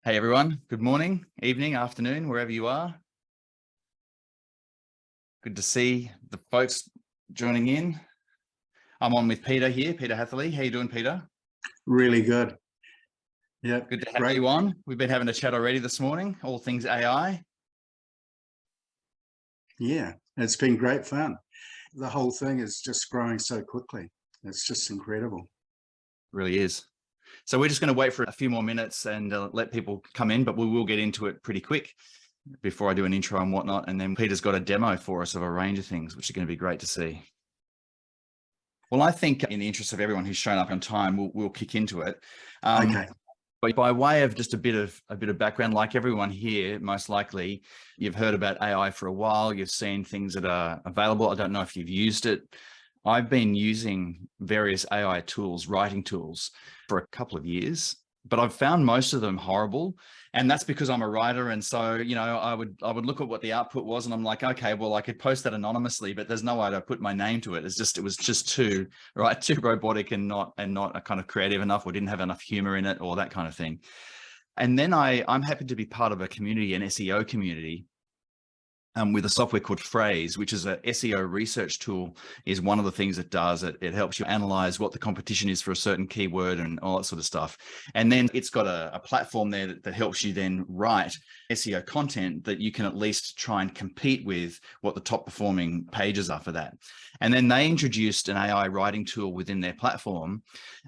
Hey everyone, good morning, evening, afternoon, wherever you are. Good to see the folks joining in. I'm on with Peter here, Peter Hatherley. How you doing, Peter? Really good. Yeah, good to have great. you on. We've been having a chat already this morning, all things AI. Yeah, it's been great fun. The whole thing is just growing so quickly. It's just incredible. It really is. So we're just going to wait for a few more minutes and let people come in, but we will get into it pretty quick before I do an intro and whatnot. And then Peter's got a demo for us of a range of things, which is going to be great to see. Well, I think in the interest of everyone who's shown up on time, we'll kick into it. Okay. But by way of just a bit of background, like everyone here, most likely, you've heard about AI for a while. You've seen things that are available. I don't know if you've used it. I've been using various AI tools, writing tools, for a couple of years, but I've found most of them horrible. And that's because I'm a writer. And so, you know, I would look at what the output was and I'm like, okay, well, I could post that anonymously, but there's no way to put my name to it. It was just too robotic and not a kind of creative enough, or didn't have enough humor in it, or that kind of thing. And then I'm happy to be part of a community, an SEO community, with a software called Phrase, which is a SEO research tool. Is one of the things it does. It helps you analyze what the competition is for a certain keyword and all that sort of stuff. And then it's got a platform there that helps you then write SEO content that you can at least try and compete with what the top performing pages are for that. And then they introduced an AI writing tool within their platform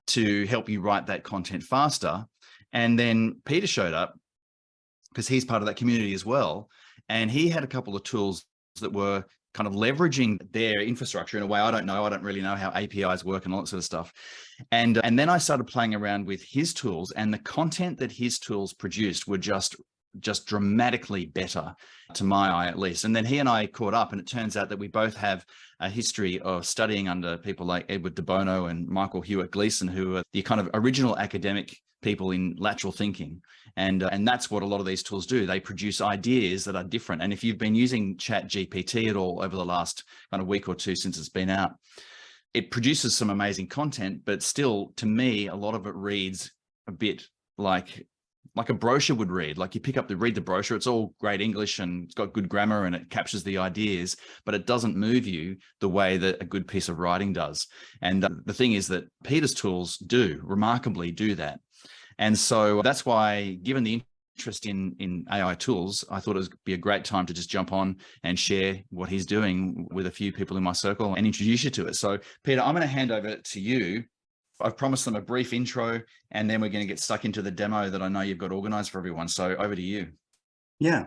to help you write that content faster. And then Peter showed up because he's part of that community as well. And he had a couple of tools that were kind of leveraging their infrastructure in a way I don't know. I don't really know how APIs work and all that sort of stuff. And then I started playing around with his tools, and the content that his tools produced were just dramatically better, to my eye at least. And then he and I caught up, and it turns out that we both have a history of studying under people like Edward de Bono and Michael Hewitt Gleason, who are the kind of original academic people in lateral thinking. And that's what a lot of these tools do. They produce ideas that are different. And if you've been using ChatGPT at all over the last kind of week or two since it's been out, it produces some amazing content, but still, to me, a lot of it reads a bit like a brochure would read. Like you read the brochure, it's all great English and it's got good grammar and it captures the ideas, but it doesn't move you the way that a good piece of writing does. And the thing is that Peter's tools remarkably do that. And so that's why, given the interest in AI tools, I thought it would be a great time to just jump on and share what he's doing with a few people in my circle and introduce you to it. So Peter, I'm going to hand over to you. I've promised them a brief intro, and then we're going to get stuck into the demo that I know you've got organized for everyone. So over to you. Yeah.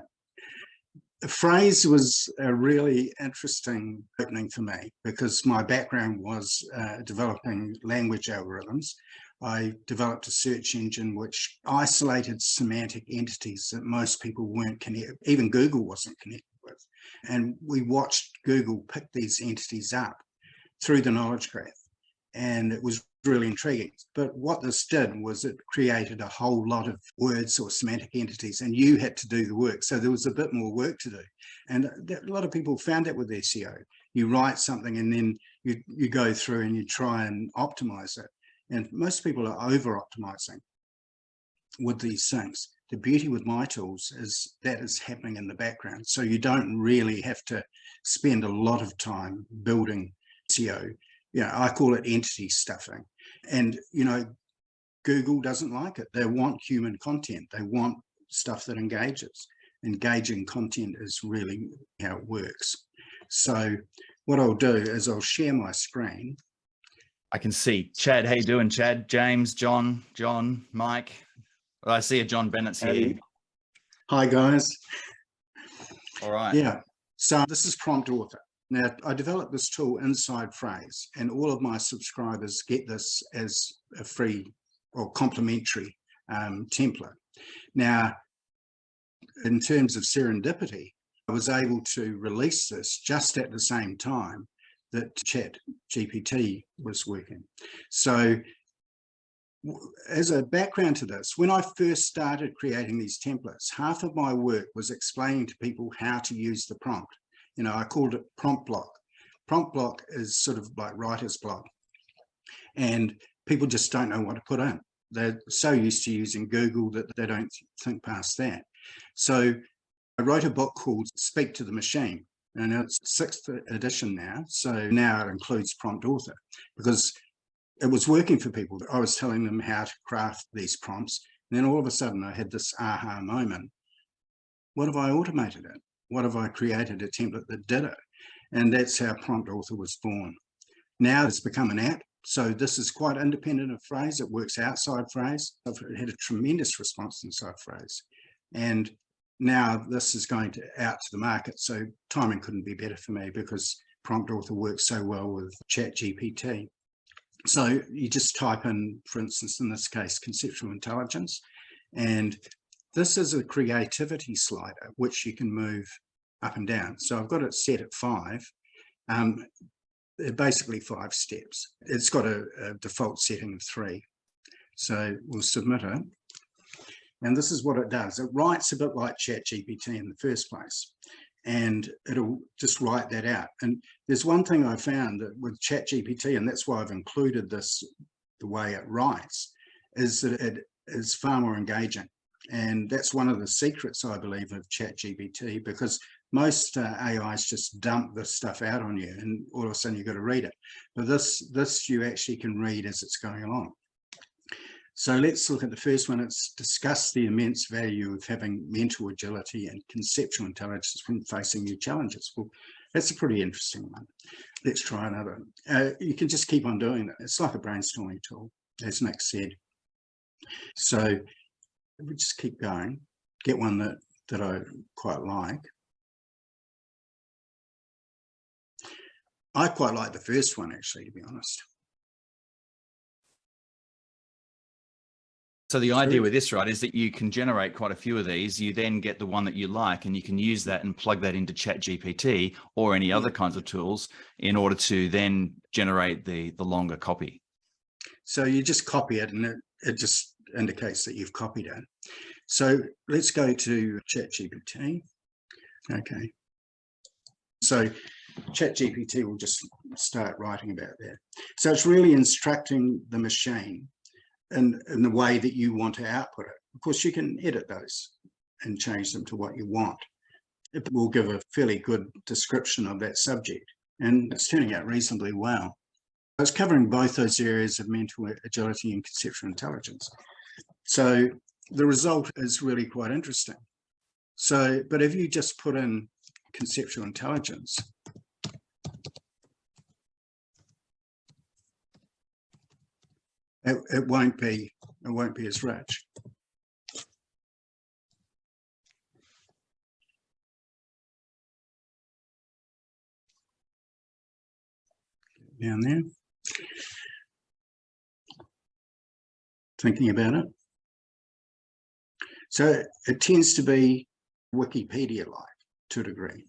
Phrase was a really interesting opening for me because my background was developing language algorithms. I developed a search engine which isolated semantic entities that most people weren't connected, even Google wasn't connected with. And we watched Google pick these entities up through the knowledge graph. And it was really intriguing. But what this did was it created a whole lot of words or semantic entities, and you had to do the work. So there was a bit more work to do. And a lot of people found that with SEO. You write something and then you go through and you try and optimize it. And most people are over-optimizing with these things. The beauty with my tools is that is happening in the background. So you don't really have to spend a lot of time building SEO. You know, I call it entity stuffing. And, you know, Google doesn't like it. They want human content. They want stuff that engages. Engaging content is really how it works. So what I'll do is I'll share my screen. I can see Chad. How you doing, Chad? James, John, Mike. Well, I see a John Bennett's here. Hi, guys. All right. Yeah. So this is Prompt Author. Now, I developed this tool inside Phrase, and all of my subscribers get this as a free or complimentary template. Now, in terms of serendipity, I was able to release this just at the same time that ChatGPT was working. So as a background to this, when I first started creating these templates, half of my work was explaining to people how to use the prompt. You know, I called it prompt block. Prompt block is sort of like writer's block. And people just don't know what to put in. They're so used to using Google that they don't think past that. So I wrote a book called Speak to the Machine, and it's 6th edition now. So now it includes prompt author, because it was working for people. I was telling them how to craft these prompts. And then all of a sudden I had this aha moment. What have I automated it? What have I created a template that did it? And that's how prompt author was born. Now it's become an app. So this is quite independent of Phrase. It works outside Phrase. I've had a tremendous response inside Phrase. And now this is going out to the market. So timing couldn't be better for me, because prompt author works so well with chatGPT. So you just type in, for instance, in this case, conceptual intelligence, and this is a creativity slider, which you can move up and down. So I've got it set at 5. Basically 5 steps. It's got a default setting of 3. So we'll submit it. And this is what it does. It writes a bit like chatGPT in the first place, and it'll just write that out. And there's one thing I found that with chatGPT, and that's why I've included this, the way it writes, is that it is far more engaging. And that's one of the secrets, I believe, of chatGPT, because most AIs just dump this stuff out on you, and all of a sudden you've got to read it. But this you actually can read as it's going along. So let's look at the first one. It's discuss the immense value of having mental agility and conceptual intelligence when facing new challenges. Well, that's a pretty interesting one. Let's try another. You can just keep on doing it. It's like a brainstorming tool, as Nic said. So we just keep going. Get one that I quite like. I quite like the first one, actually, to be honest. So the idea with this, right, is that you can generate quite a few of these. You then get the one that you like, and you can use that and plug that into ChatGPT or any other kinds of tools in order to then generate the longer copy. So you just copy it, and it just indicates that you've copied it. So let's go to ChatGPT. Okay. So ChatGPT will just start writing about that. So it's really instructing the machine in the way that you want to output it. Of course, you can edit those and change them to what you want. It will give a fairly good description of that subject, and it's turning out reasonably well. It's covering both those areas of mental agility and conceptual intelligence. So the result is really quite interesting. So, but if you just put in conceptual intelligence, it won't be as rich. Down there. Thinking about it. So it tends to be Wikipedia-like to a degree.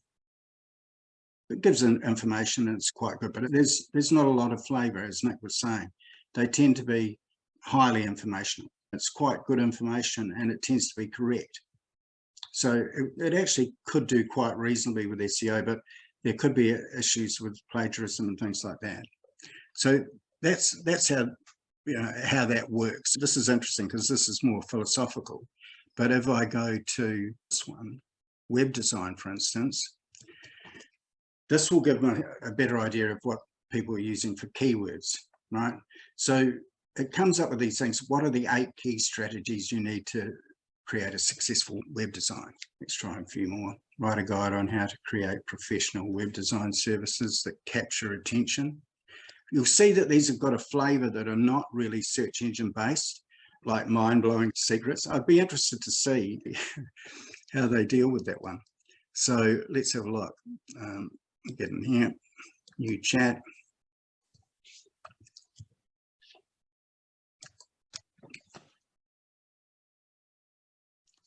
It gives information, and it's quite good, but there's not a lot of flavour, as Nic was saying. They tend to be highly informational. It's quite good information, and it tends to be correct. So it actually could do quite reasonably with SEO, but there could be issues with plagiarism and things like that. So that's how, you know, how that works. This is interesting because this is more philosophical. But if I go to this one, web design, for instance, this will give me a better idea of what people are using for keywords, right? So it comes up with these things. What are the 8 key strategies you need to create a successful web design? Let's try a few more. Write a guide on how to create professional web design services that capture attention. You'll see that these have got a flavor that are not really search engine based, like mind-blowing secrets. I'd be interested to see how they deal with that one. So let's have a look. Get in here, new chat.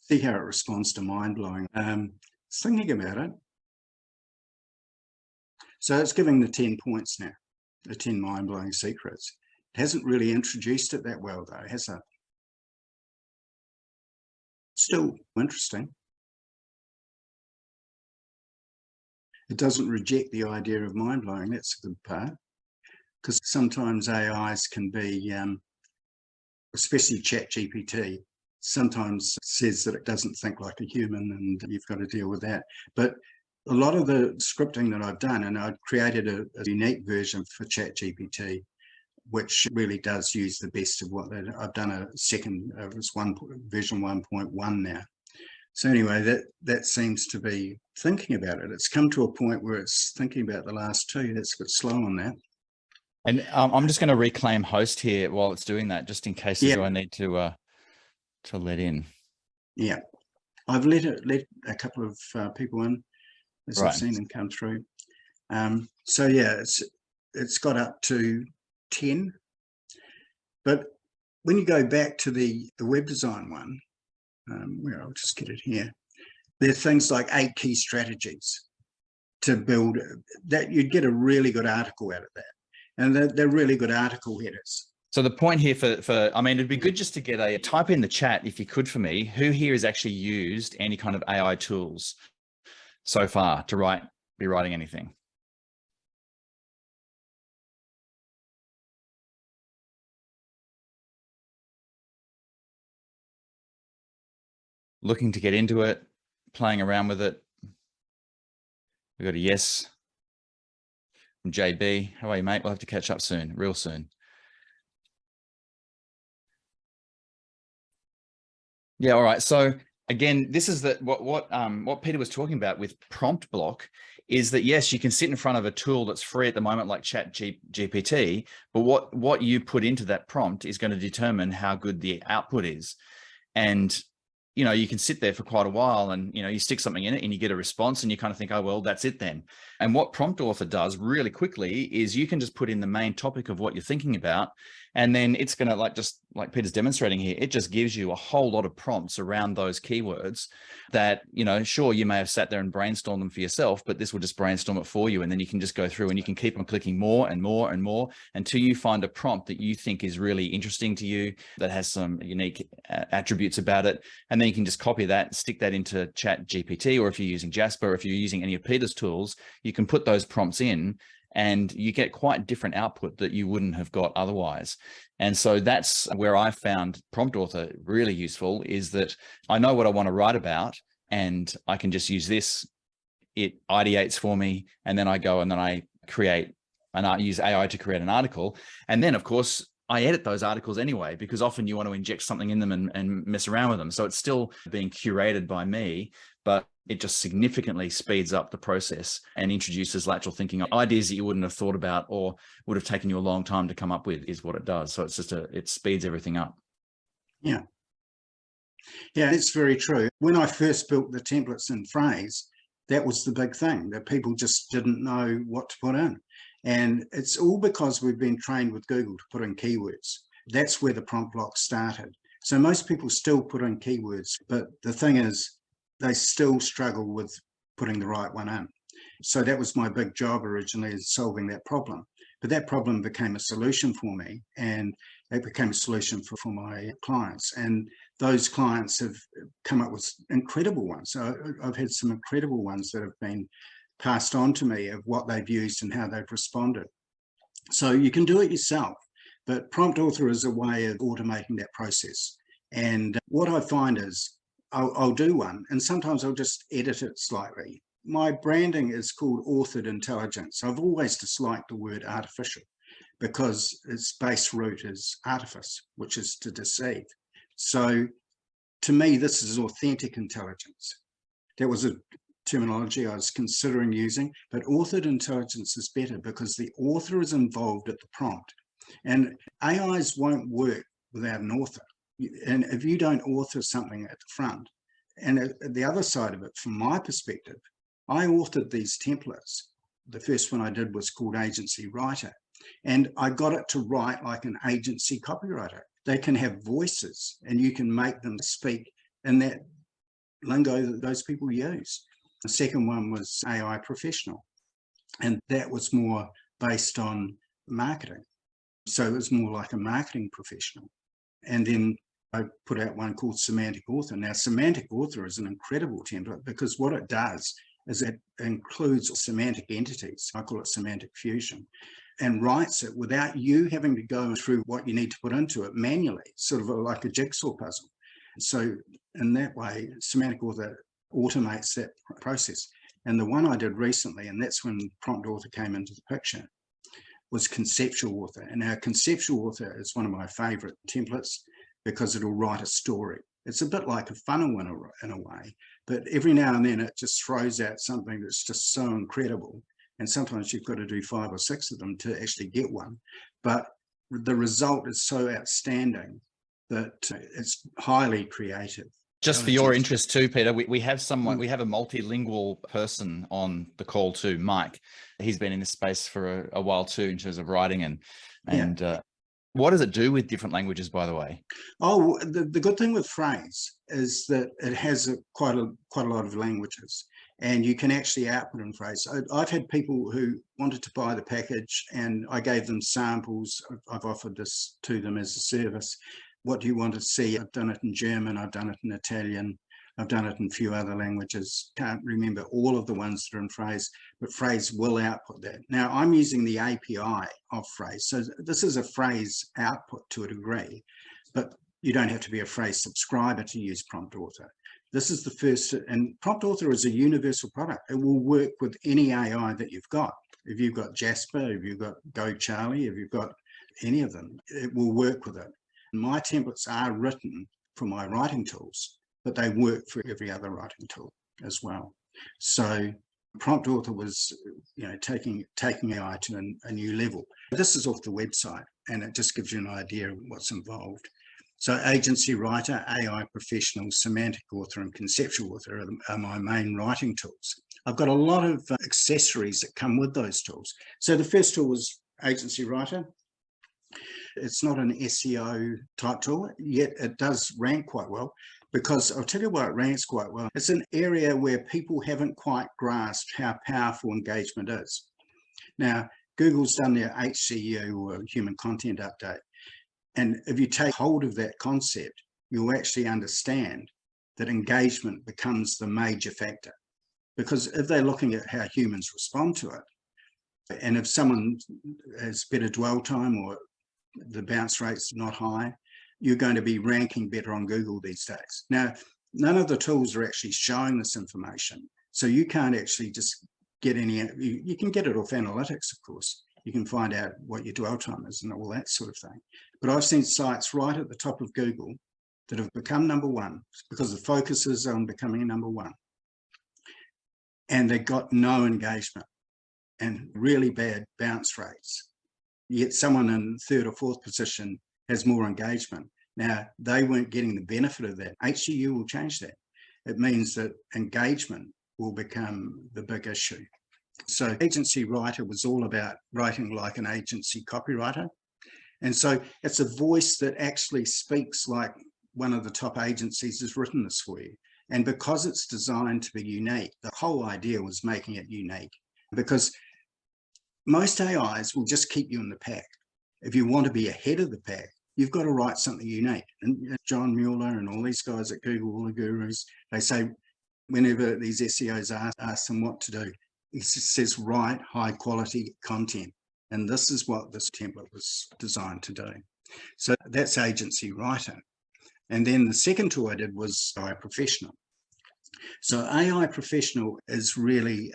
See how it responds to mind-blowing. Thinking about it. So it's giving the 10 points now, the 10 mind-blowing secrets. It hasn't really introduced it that well though, has it? Still interesting. It doesn't reject the idea of mind-blowing. That's a good part, because sometimes AIs can be especially ChatGPT, sometimes says that it doesn't think like a human, and you've got to deal with that. But a lot of the scripting that I've done, and I've created a unique version for ChatGPT, which really does use the best of what I've done a second, it's version 1.1 now. So anyway, that seems to be thinking about it. It's come to a point where it's thinking about the last two. That's a bit slow on that. And I'm just going to reclaim host here while it's doing that, just in case I need to let in. Yeah, I've let a couple of people in as Right. I've seen them come through. So yeah, it's got up to 10. But when you go back to the web design one, where I'll just get it here, there are things like 8 key strategies to build that. You'd get a really good article out of that. And they're really good article headers. So the point here for I mean, it'd be good just to get a type in the chat, if you could, for me, who here has actually used any kind of AI tools so far to be writing anything. Looking to get into it, playing around with it. We got a yes from JB. How are you, mate? We'll have to catch up soon, real soon. Yeah, all right. So again, this is what Peter was talking about with prompt block, is that yes, you can sit in front of a tool that's free at the moment, like ChatGPT, but what you put into that prompt is going to determine how good the output is. And you know, you can sit there for quite a while and, you know, you stick something in it and you get a response and you kind of think, oh, well, that's it then. And what Prompt Author does really quickly is you can just put in the main topic of what you're thinking about. And then it's going to, just like Peter's demonstrating here, it just gives you a whole lot of prompts around those keywords that, you know, sure, you may have sat there and brainstormed them for yourself, but this will just brainstorm it for you. And then you can just go through and you can keep on clicking more and more and more until you find a prompt that you think is really interesting to you, that has some unique attributes about it. And then you can just copy that, stick that into ChatGPT, or if you're using Jasper, or if you're using any of Peter's tools, you can put those prompts in and you get quite different output that you wouldn't have got otherwise. And so that's where I found Prompt Author really useful, is that I know what I want to write about and I can just use this. It ideates for me, and then I go and then I create, and I use AI to create an article. And then of course I edit those articles anyway, because often you want to inject something in them and mess around with them. So it's still being curated by me, but it just significantly speeds up the process and introduces lateral thinking, ideas that you wouldn't have thought about or would have taken you a long time to come up with, is what it does. So it's just it speeds everything up. Yeah. Yeah, it's very true. When I first built the templates in Phrase, that was the big thing, that people just didn't know what to put in. And it's all because we've been trained with Google to put in keywords. That's where the prompt block started. So most people still put in keywords, but the thing is, they still struggle with putting the right one in. So that was my big job originally, is solving that problem. But that problem became a solution for me, and it became a solution for my clients. And those clients have come up with incredible ones. So I've had some incredible ones that have been passed on to me of what they've used and how they've responded. So you can do it yourself, but Prompt Author is a way of automating that process. And what I find is I'll do one, and sometimes I'll just edit it slightly. My branding is called Authored Intelligence. I've always disliked the word artificial, because its base root is artifice, which is to deceive. So to me, this is authentic intelligence. That was a terminology I was considering using, but authored intelligence is better because the author is involved at the prompt. And AIs won't work without an author. And if you don't author something at the front, and at the other side of it, from my perspective, I authored these templates. The first one I did was called Agency Writer, and I got it to write like an agency copywriter. They can have voices, and you can make them speak in that lingo that those people use. The second one was AI Professional, and that was more based on marketing. So it was more like a marketing professional. And then I put out one called Semantic Author. Now, Semantic Author is an incredible template because what it does is it includes semantic entities. I call it semantic fusion. and writes it without you having to go through what you need to put into it manually, sort of like a jigsaw puzzle. So in that way, Semantic Author automates that process. And the one I did recently, and that's when Prompt Author came into the picture, was Conceptual Author. And now Conceptual Author is one of my favorite templates because it'll write a story. It's a bit like a funnel in a way, but every now and then it just throws out something that's just so incredible. And sometimes you've got to do 5 or 6 of them to actually get one. But the result is so outstanding that it's highly creative. Just for your interest too, Peter, we have someone, we have a multilingual person on the call too, Mike. He's been in this space for a while too, in terms of writing and what does it do with different languages, by the way? Oh, the good thing with Phrase is that it has quite a lot of languages, and you can actually output in Phrase. I've had people who wanted to buy the package, and I gave them samples. I've offered this to them as a service. What do you want to see? I've done it in German, I've done it in Italian, I've done it in a few other languages. Can't remember all of the ones that are in Phrase, but Phrase will output that. Now I'm using the API of Phrase. So this is a Phrase output to a degree, but you don't have to be a Phrase subscriber to use Prompt Author. This is the first, and Prompt Author is a universal product. It will work with any AI that you've got. If you've got Jasper, if you've got Go Charlie, if you've got any of them, it will work with it. My templates are written for my writing tools, but they work for every other writing tool as well. So Prompt Author was, taking AI to a new level. This is off the website, and it just gives you an idea of what's involved. So Agency Writer, AI Professional, Semantic Author, and Conceptual Author are my main writing tools. I've got a lot of accessories that come with those tools. So the first tool was Agency Writer. It's not an SEO type tool, yet it does rank quite well, because I'll tell you why it ranks quite well. It's an area where people haven't quite grasped how powerful engagement is. Now, Google's done their HCU, or Human Content Update. And if you take hold of that concept, you'll actually understand that engagement becomes the major factor. Because if they're looking at how humans respond to it, and if someone has better dwell time or the bounce rate's not high, you're going to be ranking better on Google these days. Now, none of the tools are actually showing this information. So you can't actually just get any, you can get it off analytics, of course. You can find out what your dwell time is and all that sort of thing. But I've seen sites right at the top of Google that have become #1 because the focus is on becoming #1. And they got no engagement and really bad bounce rates. Yet someone in 3rd or 4th position has more engagement. Now, they weren't getting the benefit of that. HCU will change that. It means that engagement will become the big issue. So Agency Writer was all about writing like an agency copywriter. And so it's a voice that actually speaks like one of the top agencies has written this for you. And because it's designed to be unique, the whole idea was making it unique, because most AIs will just keep you in the pack. If you want to be ahead of the pack, you've got to write something unique. And John Mueller and all these guys at Google, all the gurus, they say, whenever these SEOs ask them what to do, he says, write high quality content. And this is what this template was designed to do. So that's Agency Writer. And then the second tool I did was AI Professional. So AI Professional is really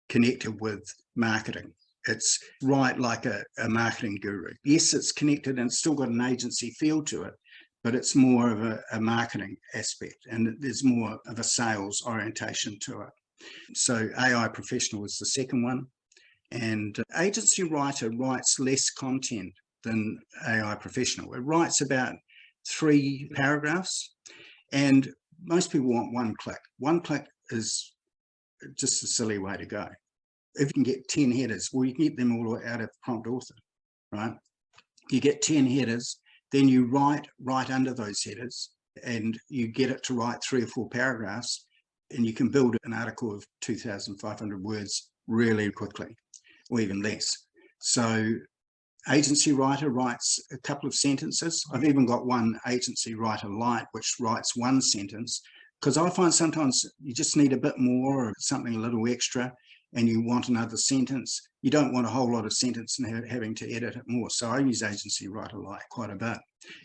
connected with marketing. It's right like a marketing guru. Yes, it's connected and it's still got an agency feel to it, but it's more of a marketing aspect, and there's more of a sales orientation to it. So AI Professional is the second one. And Agency Writer writes less content than AI Professional. It writes about 3 paragraphs, and most people want one click. One click is just a silly way to go. If you can get 10 headers, well, you can get them all out of Prompt Author, right? You get 10 headers, then you write right under those headers, and you get it to write 3 or 4 paragraphs, and you can build an article of 2,500 words really quickly, or even less. So Agency Writer writes a couple of sentences. I've even got one Agency Writer Lite, which writes 1 sentence, because I find sometimes you just need a bit more or something a little extra, and you want another sentence, you don't want a whole lot of sentence and having to edit it more. So I use Agency Writer Lite quite a bit.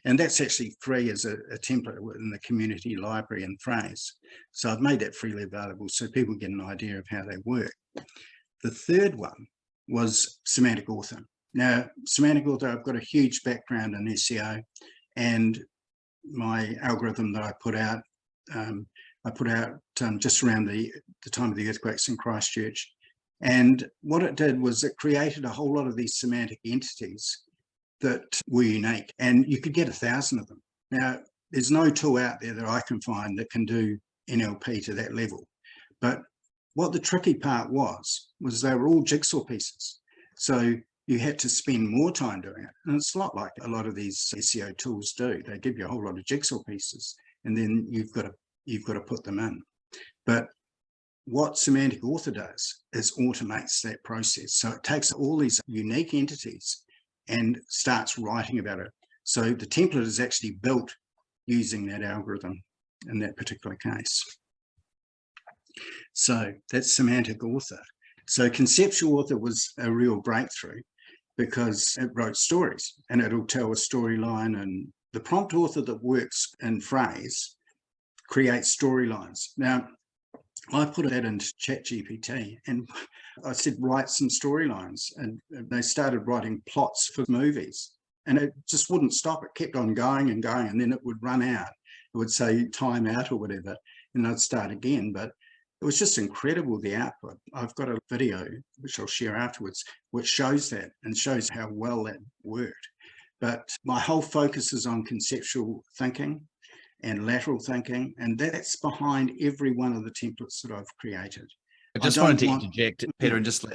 And that's actually free as a template in the community library and Phrase. So I've made that freely available so people get an idea of how they work. The third one was Semantic Author. Now, Semantic Author, I've got a huge background in SEO, and my algorithm that I put out just around the time of the earthquakes in Christchurch. And what it did was it created a whole lot of these semantic entities that were unique, and you could get 1,000 of them. Now, there's no tool out there that I can find that can do NLP to that level. But what the tricky part was they were all jigsaw pieces. So you had to spend more time doing it. And it's a lot like a lot of these SEO tools do. They give you a whole lot of jigsaw pieces, and then you've got to put them in. But what Semantic Author does is automates that process. So it takes all these unique entities and starts writing about it. So the template is actually built using that algorithm in that particular case. So that's Semantic Author. So Conceptual Author was a real breakthrough because it wrote stories and it'll tell a storyline, and the prompt author that works in Phrase creates storylines. Now, I put that into ChatGPT and I said, write some storylines, and they started writing plots for movies, and it just wouldn't stop. It kept on going and going, and then it would run out. It would say time out or whatever, and I'd start again. But it was just incredible, the output. I've got a video, which I'll share afterwards, which shows that and shows how well that worked. But my whole focus is on conceptual thinking and lateral thinking, and that's behind every one of the templates that I've created. I just wanted to interject, Peter, and just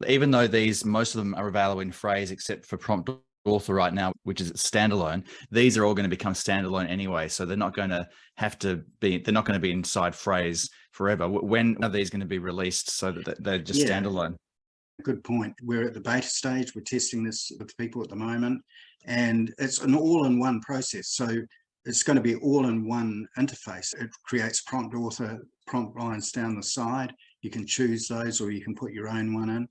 even though most of them are available in Phrase, except for Prompt Author right now, which is standalone, these are all going to become standalone anyway. So they're not going to be inside Phrase forever. When are these going to be released so that they're just standalone? Good point. We're at the beta stage. We're testing this with people at the moment, and it's an all-in-one process. So it's going to be all in one interface. It creates Prompt Author prompt lines down the side. You can choose those, or you can put your own one in.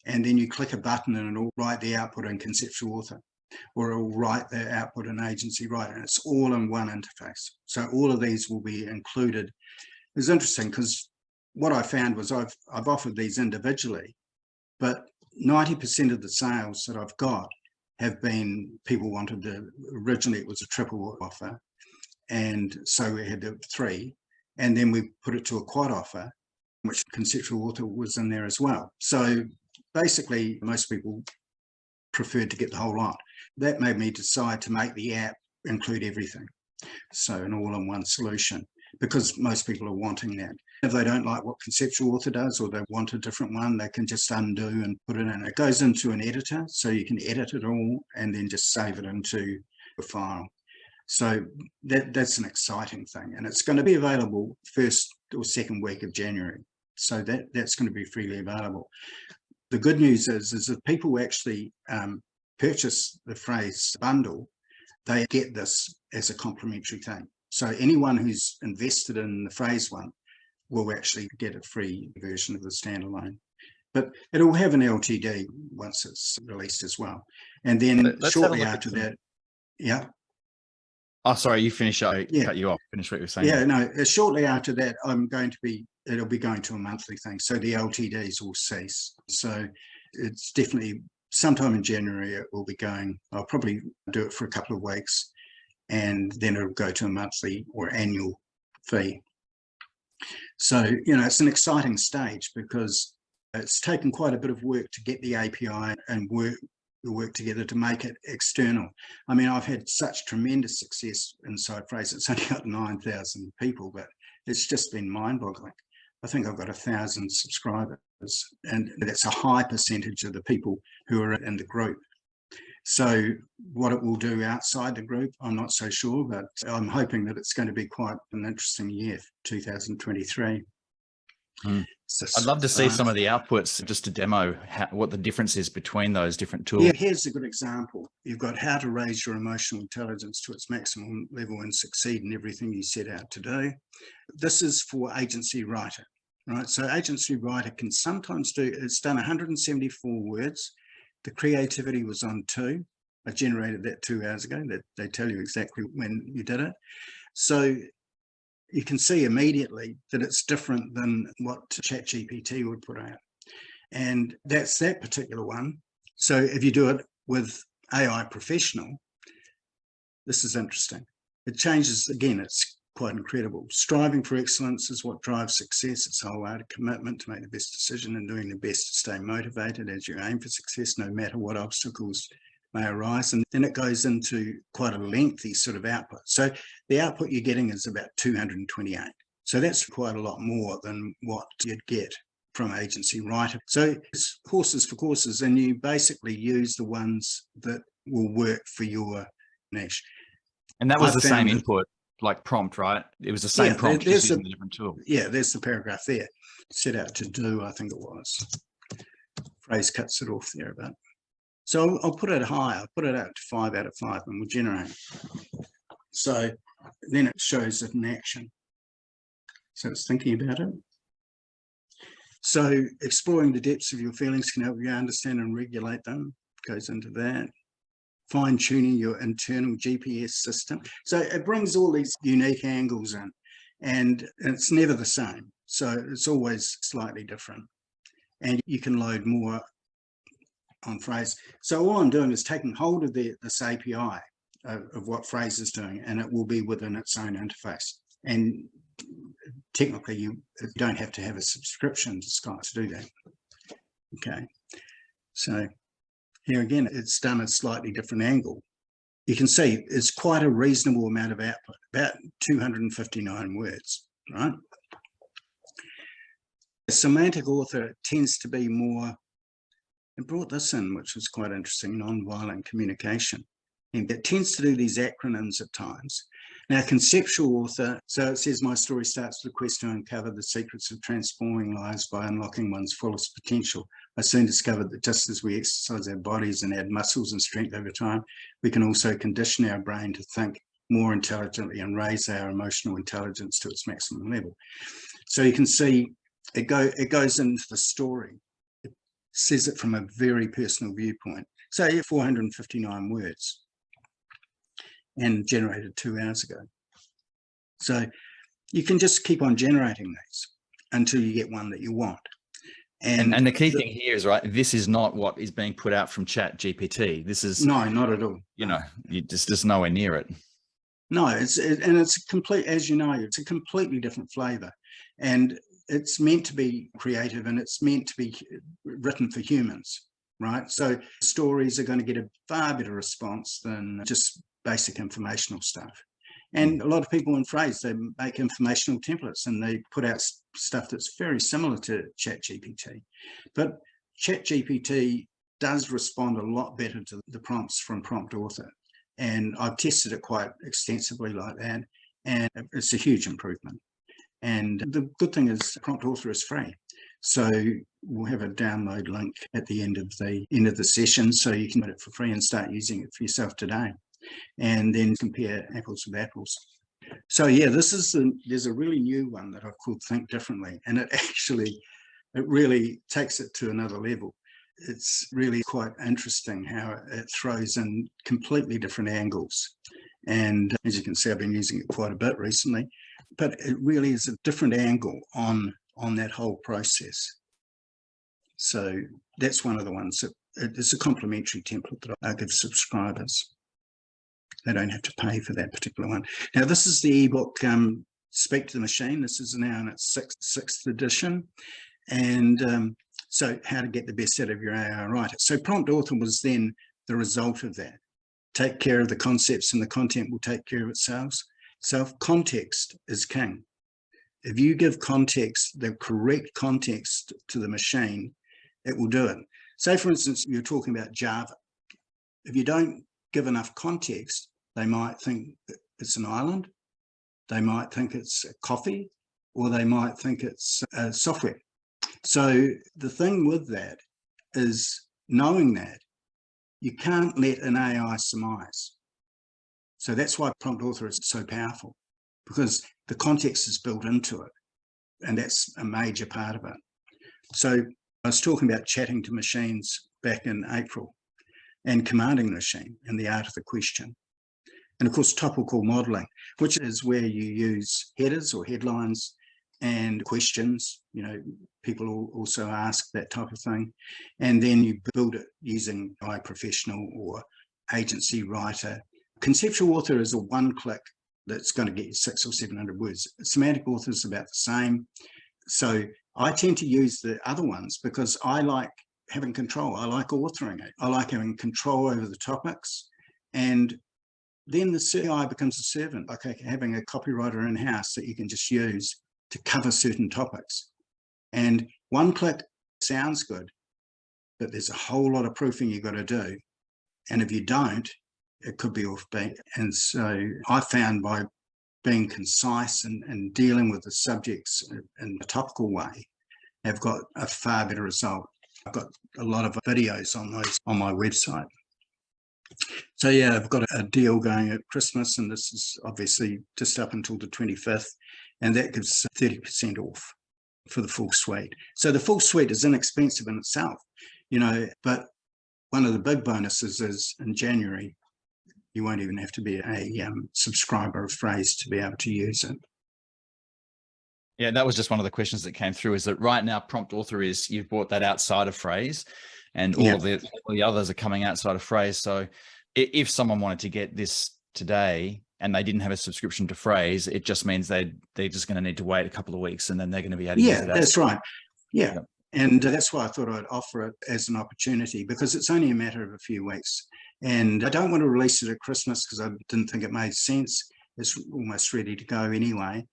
And then you click a button and it'll write the output in Conceptual Author, or it'll write the output in Agency Writer. And it's all in one interface. So all of these will be included. It's interesting because what I found was I've offered these individually, but 90% of the sales that I've got have been people wanted to, originally it was a triple offer. And so we had the 3, and then we put it to a quad offer, which Conceptual Author was in there as well. So basically most people preferred to get the whole lot. That made me decide to make the app include everything. So an all-in-one solution, because most people are wanting that. If they don't like what Conceptual Author does, or they want a different one, they can just undo and put it in. It goes into an editor, so you can edit it all and then just save it into a file. So that's an exciting thing, and it's going to be available first or second week of January. So that's going to be freely available. The good news is if people actually purchase the Phrase bundle, they get this as a complimentary thing. So anyone who's invested in the Phrase one will actually get a free version of the standalone. But it'll have an LTD once it's released as well. And then shortly after that, yeah. Oh, sorry, you finish. I cut you off. Finish what you were saying. Yeah, no, shortly after that, it'll be going to a monthly thing. So the LTDs will cease. So it's definitely sometime in January it will be going. I'll probably do it for a couple of weeks, and then it'll go to a monthly or annual fee. So, it's an exciting stage because it's taken quite a bit of work to get the API and work together to make it external. I mean, I've had such tremendous success inside Phrase. It's only got 9,000 people, but it's just been mind-boggling. I think I've got 1,000 subscribers, and that's a high percentage of the people who are in the group. So what it will do outside the group, I'm not so sure, but I'm hoping that it's going to be quite an interesting year, 2023. I'd love to see some of the outputs just to demo what the difference is between those different tools. Yeah, here's a good example. You've got how to raise your emotional intelligence to its maximum level and succeed in everything you set out to do. This is for Agency Writer. right? So agency writer can sometimes do, it's done 174 words. The creativity was on 2. I generated that 2 hours ago. That they tell you exactly when you did it. So you can see immediately that it's different than what ChatGPT would put out. And that's that particular one. So if you do it with AI Professional, this is interesting. It changes again, it's quite incredible. Striving for excellence is what drives success. It's a wholehearted commitment to make the best decision and doing the best to stay motivated as you aim for success, no matter what obstacles may arise. And then it goes into quite a lengthy sort of output. So the output you're getting is about 228. So that's quite a lot more than what you'd get from agency writer. So it's horses for courses, and you basically use the ones that will work for your niche. And that was the same input, like prompt, right? It was the same prompt, just using a different tool. Yeah, there's the paragraph there. Set out to do, I think it was. Phrase cuts it off there, but so I'll put it higher. I'll put it out to 5 out of 5, and we'll generate. So then it shows it in action. So it's thinking about it. So exploring the depths of your feelings can help you understand and regulate them. Goes into that. Fine-tuning your internal GPS system. So it brings all these unique angles in, and it's never the same. So it's always slightly different. And you can load more on phrase. So all I'm doing is taking hold of this API of what phrase is doing, and it will be within its own interface. And technically, you don't have to have a subscription to Skype to do that. Okay. So here again, it's done a slightly different angle. You can see it's quite a reasonable amount of output, about 259 words, right? A semantic author tends to be more, and brought this in, which was quite interesting, non-violent communication. And it tends to do these acronyms at times. Now, conceptual author, so it says, my story starts with a quest to uncover the secrets of transforming lives by unlocking one's fullest potential. I soon discovered that just as we exercise our bodies and add muscles and strength over time, we can also condition our brain to think more intelligently and raise our emotional intelligence to its maximum level. So you can see it goes into the story. It says it from a very personal viewpoint. So 459 words. And generated 2 hours ago. So you can just keep on generating these until you get one that you want. And the key thing here is, right, this is not what is being put out from ChatGPT. This is no, not at all. You know, you just nowhere near it. No, it's a complete, as you know, it's a completely different flavor, and it's meant to be creative, and it's meant to be written for humans, right? So stories are going to get a far better response than just basic informational stuff. And a lot of people in phrase, they make informational templates and they put out stuff that's very similar to ChatGPT. But ChatGPT does respond a lot better to the prompts from Prompt Author. And I've tested it quite extensively like that, and it's a huge improvement. And the good thing is Prompt Author is free. So we'll have a download link at the end of the session, so you can get it for free and start using it for yourself today. And then compare apples with apples. So yeah, there's a really new one that I've called Think Differently, and it really takes it to another level. It's really quite interesting how it throws in completely different angles. And as you can see, I've been using it quite a bit recently, but it really is a different angle on that whole process. So that's one of the ones that it's a complimentary template that I give subscribers. They don't have to pay for that particular one. Now, this is the ebook, Speak to the Machine. This is now in its sixth edition. And so how to get the best out of your AI writer. So Prompt Author was then the result of that. Take care of the concepts and the content will take care of itself. Context is king. If you give context, the correct context to the machine, it will do it. Say, for instance, you're talking about Java. If you don't give enough context, they might think it's an island, they might think it's a coffee, or they might think it's software. So the thing with that is knowing that you can't let an AI surmise. So that's why Prompt Author is so powerful, because the context is built into it. And that's a major part of it. So I was talking about chatting to machines back in April and commanding the machine and the art of the question. And of course, topical modeling, which is where you use headers or headlines and questions. You know, people also ask that type of thing. And then you build it using iProfessional or agency writer. Conceptual author is a one-click that's going to get you 600 or 700 words. Semantic author is about the same. So I tend to use the other ones because I like having control. I like authoring it. I like having control over the topics. And then the AI becomes a servant, like having a copywriter in-house that you can just use to cover certain topics. And one click sounds good, but there's a whole lot of proofing you've got to do. And if you don't, it could be offbeat. And so I found by being concise and dealing with the subjects in a topical way, I've got a far better result. I've got a lot of videos on those on my website. So yeah, I've got a deal going at Christmas, and this is obviously just up until the 25th, and that gives 30% off for the full suite. So the full suite is inexpensive in itself, you know, but one of the big bonuses is in January, you won't even have to be a subscriber of Phrase to be able to use it. Yeah, that was just one of the questions that came through, is that right now Prompt Author is, you've brought that outside of Phrase, and all of the others are coming outside of Phrase. So if someone wanted to get this today and they didn't have a subscription to Phrase, it just means they're just going to need to wait a couple of weeks, and then they're going to be able to use it. That's right. Yeah. And that's why I thought I'd offer it as an opportunity, because it's only a matter of a few weeks. And I don't want to release it at Christmas because I didn't think it made sense. It's almost ready to go anyway.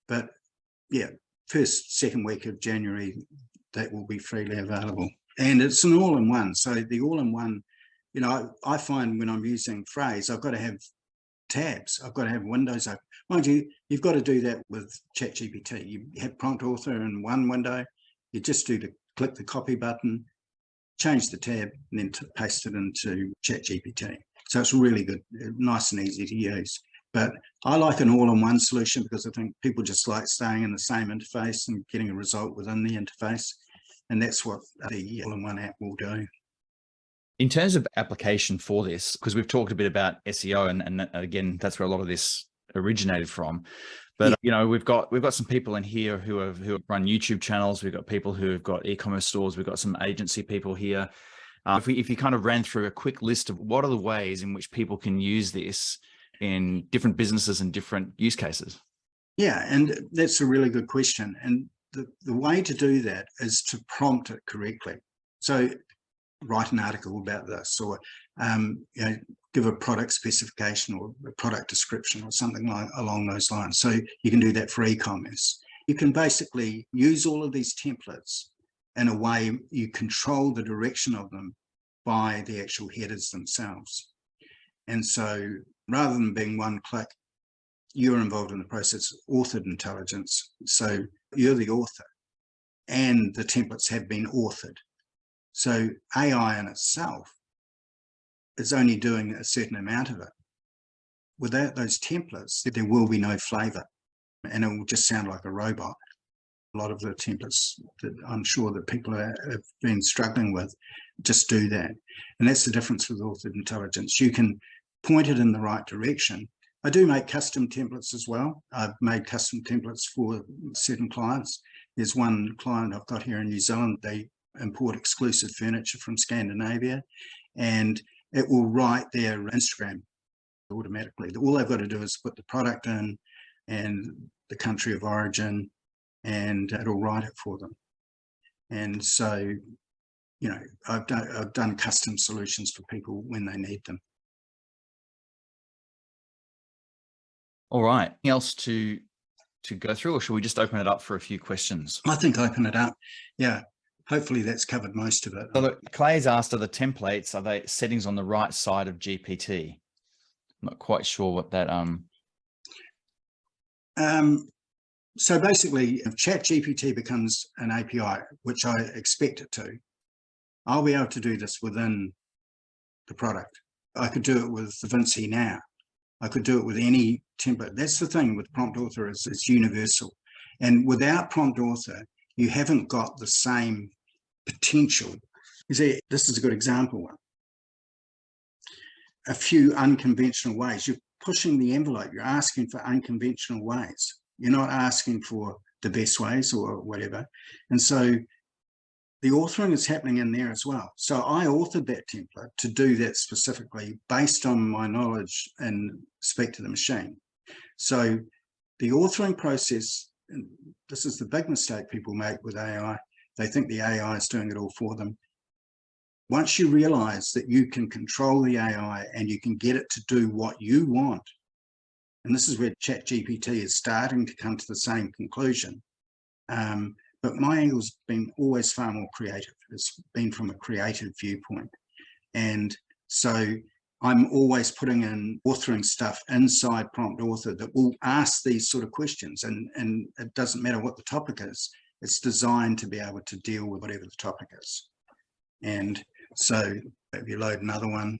But yeah, second week of January, that will be freely available. And it's an all-in-one. So the all-in-one, you know, I find when I'm using Phrase, I've got to have tabs. I've got to have windows open. Mind you, you've got to do that with ChatGPT. You have Prompt Author in one window. You just click the copy button, change the tab, and then paste it into ChatGPT. So it's really good, nice and easy to use. But I like an all-in-one solution because I think people just like staying in the same interface and getting a result within the interface. And that's what the all-in-one app will do. In terms of application for this, because we've talked a bit about SEO, and again, that's where a lot of this originated from. But you know, we've got some people in here who run YouTube channels. We've got people who have got e-commerce stores. We've got some agency people here. If you kind of ran through a quick list of what are the ways in which people can use this in different businesses and different use cases. Yeah, and that's a really good question. And the way to do that is to prompt it correctly. So write an article about this, or you know, give a product specification or a product description or something along those lines. So you can do that for e-commerce. You can basically use all of these templates in a way you control the direction of them by the actual headers themselves. And so rather than being one click, you're involved in the process of authored intelligence. So you're the author and the templates have been authored. So AI in itself is only doing a certain amount of it. Without those templates, there will be no flavor, and it will just sound like a robot. A lot of the templates that I'm sure that people have been struggling with just do that. And that's the difference with authored intelligence. You can point it in the right direction. I do make custom templates as well. I've made custom templates for certain clients. There's one client I've got here in New Zealand. They import exclusive furniture from Scandinavia, and it will write their Instagram automatically. All they've got to do is put the product in and the country of origin, and it'll write it for them. And so, you know, I've done custom solutions for people when they need them. All right. Anything else to go through, or should we just open it up for a few questions? I think open it up. Yeah. Hopefully that's covered most of it. So look, Clay's asked, are the templates, are they settings on the right side of GPT? I'm not quite sure what that So basically, if ChatGPT becomes an API, which I expect it to, I'll be able to do this within the product. I could do it with Vinci now. I could do it with any template. That's the thing with Prompt Author, is it's universal. And without prompt author, you haven't got the same potential. You see, this is a good example. A few unconventional ways. You're pushing the envelope. You're asking for unconventional ways. You're not asking for the best ways or whatever. And so the authoring is happening in there as well. So I authored that template to do that specifically based on my knowledge and speak to the machine. So the authoring process, and this is the big mistake people make with AI. They think the AI is doing it all for them. Once you realize that you can control the AI and you can get it to do what you want, and this is where ChatGPT is starting to come to the same conclusion. But my angle's been always far more creative. It's been from a creative viewpoint. And so I'm always putting in authoring stuff inside prompt author that will ask these sort of questions. And it doesn't matter what the topic is. It's designed to be able to deal with whatever the topic is. And so if you load another one,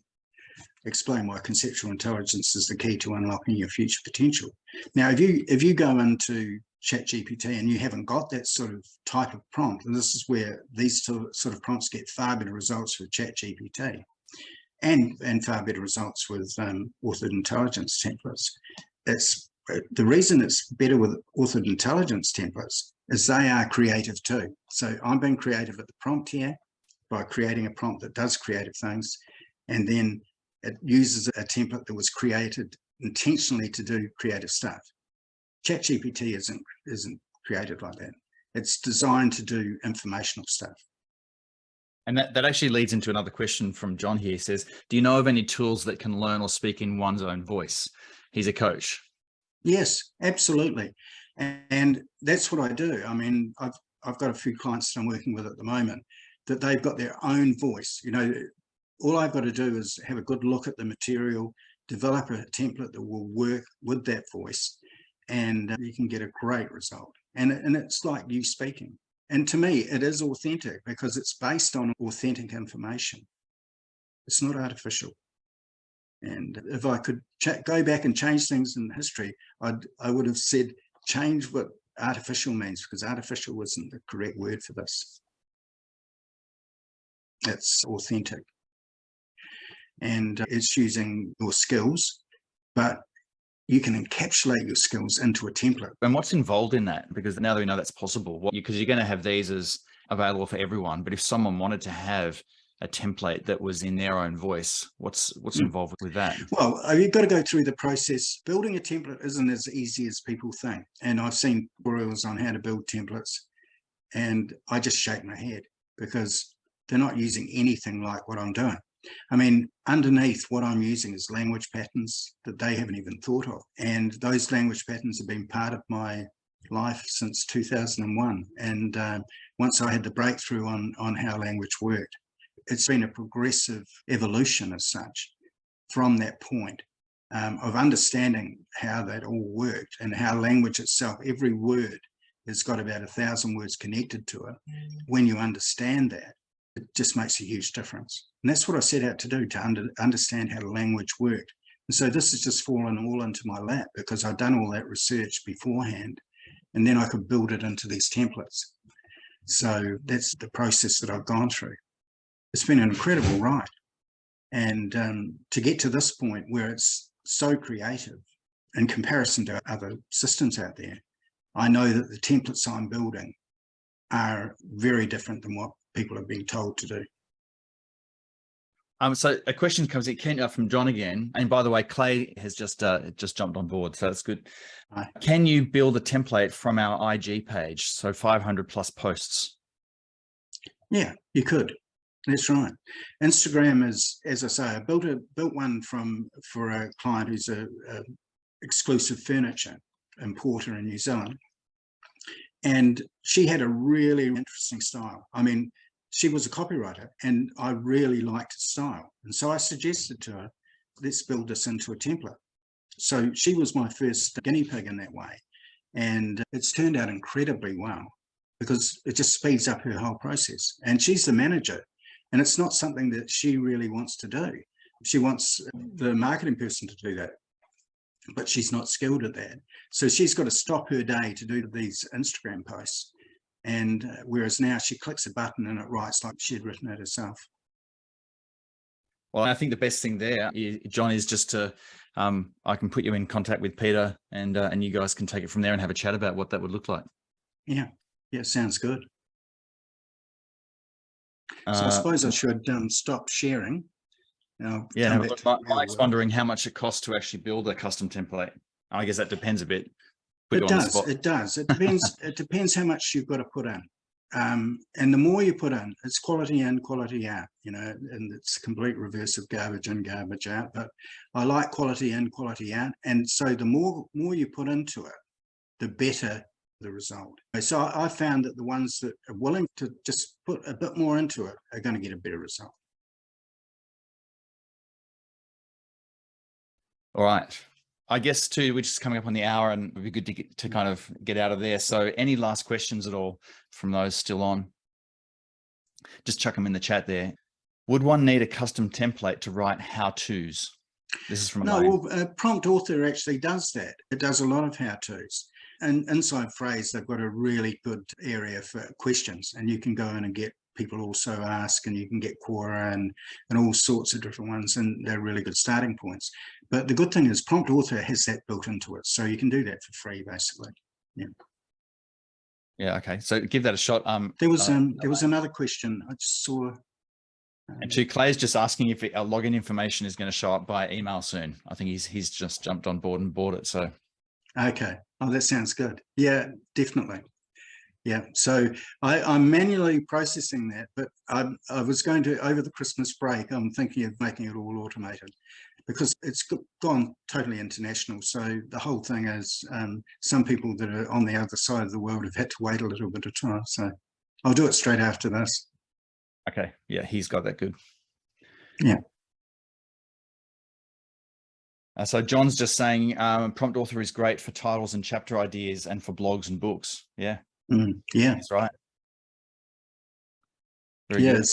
explain why conceptual intelligence is the key to unlocking your future potential. Now, if you go into ChatGPT and you haven't got that sort of type of prompt, and this is where these sort of prompts get far better results with ChatGPT and far better results with authored intelligence templates. It's the reason it's better with authored intelligence templates is they are creative too. So I'm being creative at the prompt here by creating a prompt that does creative things, and then it uses a template that was created intentionally to do creative stuff. ChatGPT isn't creative like that. It's designed to do informational stuff. And that actually leads into another question from John here. He says, do you know of any tools that can learn or speak in one's own voice? He's a coach. Yes, absolutely. And that's what I do. I mean, I've got a few clients that I'm working with at the moment that they've got their own voice. You know, all I've got to do is have a good look at the material, develop a template that will work with that voice, and you can get a great result. And it's like you speaking. And to me, it is authentic because it's based on authentic information. It's not artificial. And if I could go back and change things in history, I would have said change what artificial means, because artificial wasn't the correct word for this. It's authentic. And it's using your skills, but you can encapsulate your skills into a template. And what's involved in that? Because now that we know that's possible, because you're going to have these as available for everyone. But if someone wanted to have a template that was in their own voice, what's involved with that? Well, you've got to go through the process. Building a template isn't as easy as people think. And I've seen tutorials on how to build templates, and I just shake my head because they're not using anything like what I'm doing. I mean, underneath what I'm using is language patterns that they haven't even thought of. And those language patterns have been part of my life since 2001. And once I had the breakthrough on how language worked, it's been a progressive evolution as such from that point of understanding how that all worked and how language itself, every word has got about 1,000 words connected to it. When you understand that, it just makes a huge difference. And that's what I set out to do, to understand how language worked. And so this has just fallen all into my lap because I've done all that research beforehand, and then I could build it into these templates. So that's the process that I've gone through. It's been an incredible ride. And to get to this point where it's so creative in comparison to other systems out there, I know that the templates I'm building are very different than what people are being told to do. So a question comes in from John again. And by the way, Clay has just jumped on board, so that's good. Hi. Can you build a template from our IG page? So 500 plus posts. Yeah, you could. That's right. Instagram is, as I say, I built one for a client who's a exclusive furniture importer in New Zealand. And she had a really interesting style. I mean, she was a copywriter and I really liked her style. And so I suggested to her, let's build this into a template. So she was my first guinea pig in that way. And it's turned out incredibly well because it just speeds up her whole process. And she's the manager. And it's not something that she really wants to do. She wants the marketing person to do that. but she's not skilled at that. So she's got to stop her day to do these Instagram posts. And whereas now she clicks a button and it writes like she'd written it herself. Well, I think the best thing there, John, is just to, I can put you in contact with Peter and you guys can take it from there and have a chat about what that would look like. Yeah, sounds good. So I suppose I should stop sharing. Yeah, Mike's wondering how much it costs to actually build a custom template. I guess that depends a bit. It does. It depends. It depends how much you've got to put in. And the more you put in, it's quality in, quality out, and it's complete reverse of garbage in, garbage out. But I like quality in, quality out. And so the more you put into it, the better the result. So I found that the ones that are willing to just put a bit more into it are going to get a better result. All right. I guess too, we're just coming up on the hour and it'd be good to kind of get out of there. So any last questions at all from those still on? Just chuck them in the chat there. Would one need a custom template to write how-tos? This is from Prompt Author actually does that. It does a lot of how-tos. And inside Phrase, they've got a really good area for questions, and you can go in and get people also ask, and you can get Quora and all sorts of different ones, and they're really good starting points. But the good thing is Prompt Author has that built into it, so you can do that for free, basically. Yeah. Okay. So give that a shot. There was another question I just saw. And Clay's just asking if our login information is going to show up by email soon. I think he's just jumped on board and bought it. So. Okay. Oh, that sounds good. Yeah, definitely. Yeah, so I'm manually processing that, but I was going to, over the Christmas break, I'm thinking of making it all automated because it's gone totally international. So the whole thing is some people that are on the other side of the world have had to wait a little bit of time. So I'll do it straight after this. Okay. Yeah, he's got that good. Yeah. So John's just saying Prompt Author is great for titles and chapter ideas and for blogs and books. Yeah. Yeah, that's right. Very good.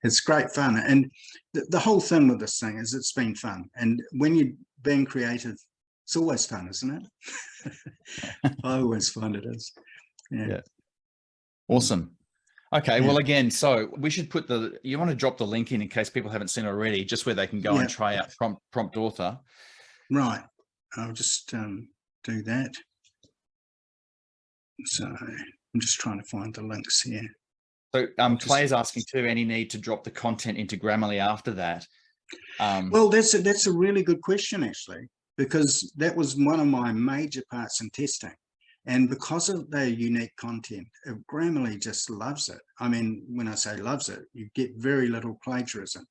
It's great fun, and the whole thing with this thing is it's been fun. And when you're being creative, it's always fun, isn't it? I always find it is. Yeah. Awesome. Okay. Well, again, so we should put you want to drop the link in case people haven't seen it already, just where they can go and try out Prompt Author. Right. I'll just do that. So I'm just trying to find the links here. So Clay is asking too, any need to drop the content into Grammarly after that? Well, that's a really good question, actually, because that was one of my major parts in testing. And because of their unique content, Grammarly just loves it. I mean, when I say loves it, you get very little plagiarism.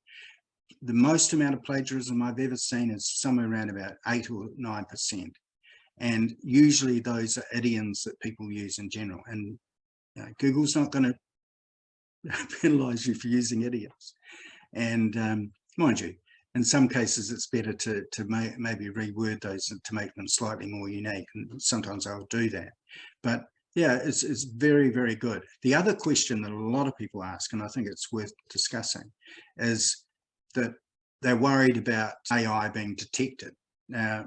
The most amount of plagiarism I've ever seen is somewhere around about 8 or 9%. And usually those are idioms that people use in general. And Google's not going to penalize you for using idioms. And mind you, in some cases, it's better to maybe reword those to make them slightly more unique. And sometimes I'll do that. But yeah, it's very, very good. The other question that a lot of people ask, and I think it's worth discussing, is that they're worried about AI being detected. Now,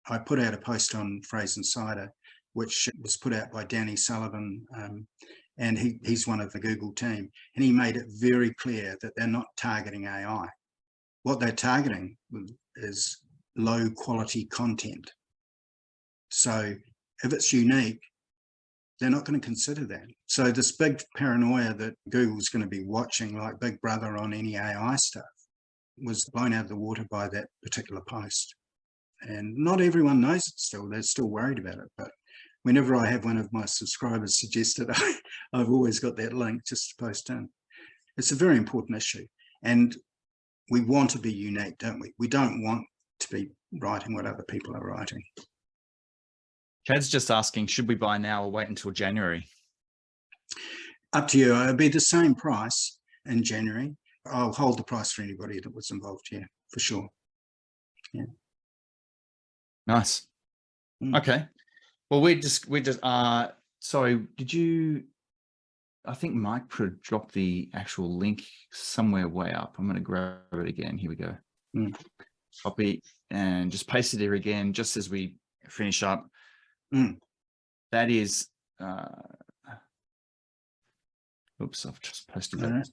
I put out a post on Phrase Insider, which was put out by Danny Sullivan, and he's one of the Google team, and he made it very clear that they're not targeting AI. What they're targeting is low quality content. So if it's unique, they're not going to consider that. So this big paranoia that Google's going to be watching like Big Brother on any AI stuff was blown out of the water by that particular post. And not everyone knows it still. They're still worried about it. But whenever I have one of my subscribers suggest it, I've always got that link just to post in. It's a very important issue. And we want to be unique, don't we? We don't want to be writing what other people are writing. Chad's just asking, should we buy now or wait until January? Up to you. It'll be the same price in January. I'll hold the price for anybody that was involved here, for sure. Yeah. Nice. Okay. Well, sorry, I think Mike dropped the actual link somewhere way up. I'm going to grab it again. Here we go. copy and just paste it here again, just as we finish up. That is, oops, I've just posted that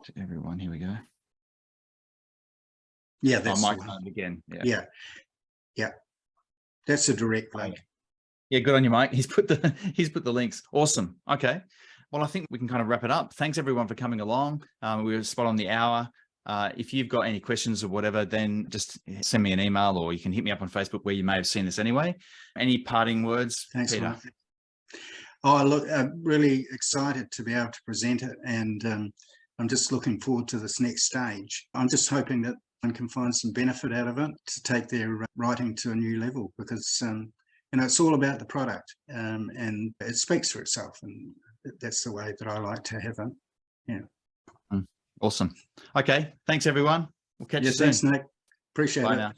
to everyone. Here we go. Yeah, that's Mike the one. again. Yeah. That's a direct link. Yeah, good on you, Mike. He's put the links. Awesome. Okay. Well, I think we can kind of wrap it up. Thanks everyone for coming along. We were spot on the hour. If you've got any questions or whatever, then just send me an email, or you can hit me up on Facebook where you may have seen this anyway. Any parting words, Thanks, Peter? Mike. Oh, look, I'm really excited to be able to present it, and I'm just looking forward to this next stage. I'm just hoping that one can find some benefit out of it to take their writing to a new level, because it's all about the product, and it speaks for itself, and that's the way that I like to have it. Yeah. Awesome. Okay. Thanks everyone. We'll catch you soon. Thanks, Nick. Appreciate it. Bye now.